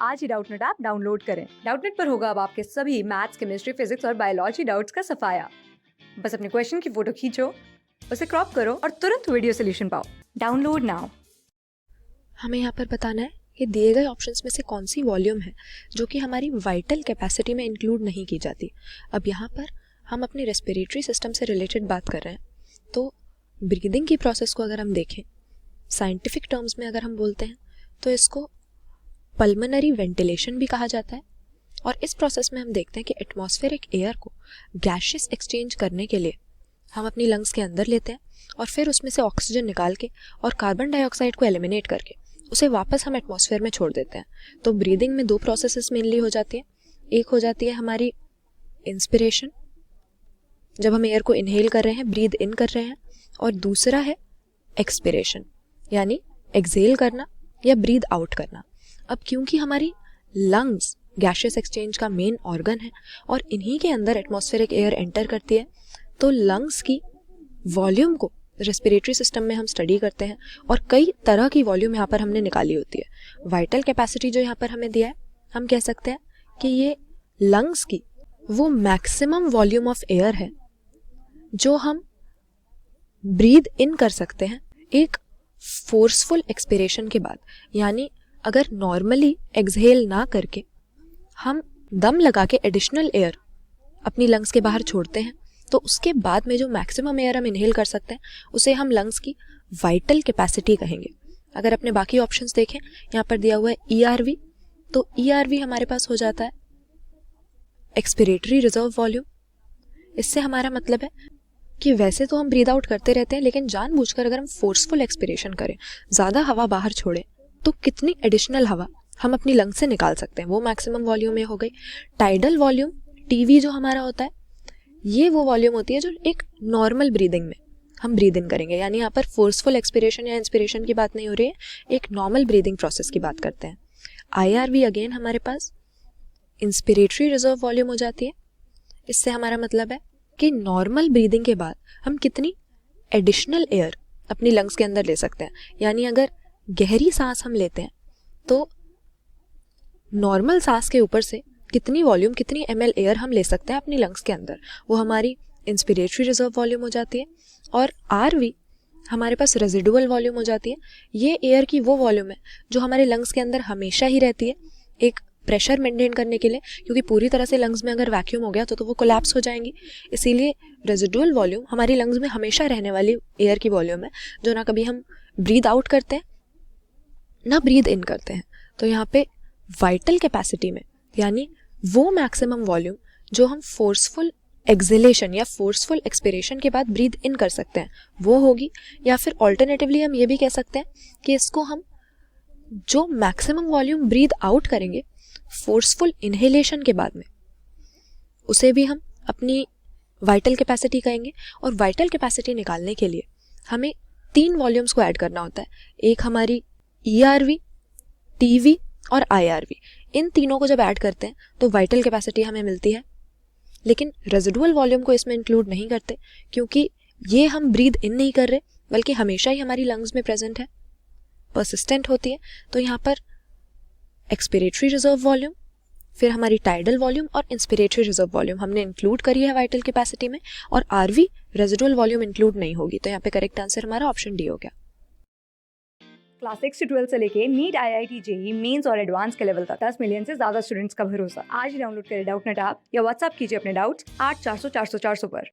आज ही Doubtnut app download करें। Doubtnut पर होगा अब आपके सभी मैथ्स, केमिस्ट्री, फिजिक्स और बायोलॉजी डाउट्स का सफाया। बस अपने क्वेश्चन की फोटो खींचो, उसे क्रॉप करो और तुरंत वीडियो सोल्यूशन पाओ। Download now. हमें यहाँ पर बताना है कि दिए गए ऑप्शंस में से कौन सी वॉल्यूम है जो कि हमारी वाइटल कैपेसिटी में इंक्लूड नहीं की जाती। अब यहाँ पर हम अपने रेस्पिरेटरी सिस्टम से रिलेटेड बात कर रहे हैं, तो ब्रीदिंग की प्रोसेस को अगर हम देखें साइंटिफिक टर्म्स में अगर हम बोलते हैं तो इसको पल्मोनरी वेंटिलेशन भी कहा जाता है। और इस प्रोसेस में हम देखते हैं कि एटमॉस्फेरिक एयर को गैशियस एक्सचेंज करने के लिए हम अपनी लंग्स के अंदर लेते हैं और फिर उसमें से ऑक्सीजन निकाल के और कार्बन डाइऑक्साइड को एलिमिनेट करके उसे वापस हम एटमॉस्फेयर में छोड़ देते हैं। तो ब्रीदिंग में दो प्रोसेसेस मेनली हो जाती है। एक हो जाती है हमारी इंस्पिरेशन, जब हम एयर को इनहेल कर रहे हैं, ब्रीद इन कर रहे हैं, और दूसरा है एक्सपिरेशन, यानी एक्सहेल करना या ब्रीद आउट करना। अब क्योंकि हमारी लंग्स गैशियस एक्सचेंज का मेन ऑर्गन है और इन्हीं के अंदर एटमॉस्फेरिक एयर एंटर करती है, तो लंग्स की वॉल्यूम को रेस्पिरेटरी सिस्टम में हम स्टडी करते हैं और कई तरह की वॉल्यूम यहाँ पर हमने निकाली होती है। वाइटल कैपेसिटी जो यहाँ पर हमें दिया है, हम कह सकते हैं कि ये लंग्स की वो मैक्सिमम वॉल्यूम ऑफ एयर है जो हम ब्रीद इन कर सकते हैं एक फोर्सफुल एक्सपिरेशन के बाद। यानी अगर नॉर्मली एक्सहेल ना करके हम दम लगा के एडिशनल एयर अपनी लंग्स के बाहर छोड़ते हैं, तो उसके बाद में जो मैक्सिमम एयर हम इनहेल कर सकते हैं उसे हम लंग्स की वाइटल कैपेसिटी कहेंगे। अगर अपने बाकी ऑप्शंस देखें, यहाँ पर दिया हुआ है ERV, तो ERV हमारे पास हो जाता है एक्सपिरेटरी रिजर्व वॉल्यूम। इससे हमारा मतलब है कि वैसे तो हम ब्रीद आउट करते रहते हैं, लेकिन जानबूझकर अगर हम फोर्सफुल एक्सपिरेशन करें, ज़्यादा हवा बाहर छोड़ें, तो कितनी एडिशनल हवा हम अपनी लंग्स से निकाल सकते हैं, वो मैक्सिमम वॉल्यूम में हो गई। टाइडल वॉल्यूम TV जो हमारा होता है, ये वो वॉल्यूम होती है जो एक नॉर्मल ब्रीदिंग में हम ब्रीद इन करेंगे। यानी यहाँ पर फोर्सफुल एक्सपिरेशन या इंस्पिरेशन की बात नहीं हो रही है, एक नॉर्मल ब्रीदिंग प्रोसेस की बात करते हैं। IRV अगेन हमारे पास इंस्पिरेटरी रिजर्व वॉल्यूम हो जाती है। इससे हमारा मतलब है कि नॉर्मल ब्रीदिंग के बाद हम कितनी एडिशनल एयर अपनी लंग्स के अंदर ले सकते हैं। यानी अगर गहरी सांस हम लेते हैं तो नॉर्मल सांस के ऊपर से कितनी वॉल्यूम, कितनी ml एयर हम ले सकते हैं अपनी लंग्स के अंदर, वो हमारी इंस्पिरेटरी रिजर्व वॉल्यूम हो जाती है। और RV हमारे पास रेजिडुअल वॉल्यूम हो जाती है। ये एयर की वो वॉल्यूम है जो हमारे लंग्स के अंदर हमेशा ही रहती है एक प्रेशर मेंटेन करने के लिए, क्योंकि पूरी तरह से लंग्स में अगर वैक्यूम हो गया तो वो कोलैप्स हो जाएंगी। इसीलिए रेजिडुअल वॉल्यूम हमारी लंग्स में हमेशा रहने वाली एयर की वॉल्यूम है, जो ना कभी हम ब्रीद आउट करते हैं ना ब्रीद इन करते हैं। तो यहाँ पे वाइटल कैपेसिटी में, यानी वो मैक्सिमम वॉल्यूम जो हम फोर्सफुल एक्सहेलेशन या फोर्सफुल एक्सपिरेशन के बाद ब्रीद इन कर सकते हैं, वो होगी। या फिर ऑल्टरनेटिवली हम ये भी कह सकते हैं कि इसको हम जो मैक्सिमम वॉल्यूम ब्रीद आउट करेंगे फोर्सफुल इनहेलेशन के बाद में, उसे भी हम अपनी वाइटल कैपेसिटी कहेंगे। और वाइटल कैपेसिटी निकालने के लिए हमें 3 वॉल्यूम्स को ऐड करना होता है। एक हमारी ERV, TV और IRV। इन तीनों को जब ऐड करते हैं तो वाइटल कैपेसिटी हमें मिलती है। लेकिन रेजिडुअल वॉल्यूम को इसमें इंक्लूड नहीं करते, क्योंकि ये हम ब्रीद इन नहीं कर रहे, बल्कि हमेशा ही हमारी लंग्स में प्रेजेंट है, परसिस्टेंट होती है। तो यहाँ पर एक्सपिरेटरी रिजर्व वॉल्यूम, फिर हमारी टाइडल वॉल्यूम और इंस्पिरेटरी रिजर्व वॉल्यूम हमने इंक्लूड करी है वाइटल कैपेसिटी में, और RV रेजिडुअल वॉल्यूम इंक्लूड नहीं होगी। तो यहाँ पे करेक्ट आंसर हमारा ऑप्शन D हो गया। क्लास 6 से 12 से लेके नीट, IIT, JEE मेंस और एडवांस के लेवल तक 10 मिलियन से ज्यादा स्टूडेंट्स का भरोसा। आज ही डाउनलोड करें डाउटनेट ऐप या व्हाट्सएप कीजिए अपने डाउट्स 8400 400 400 पर।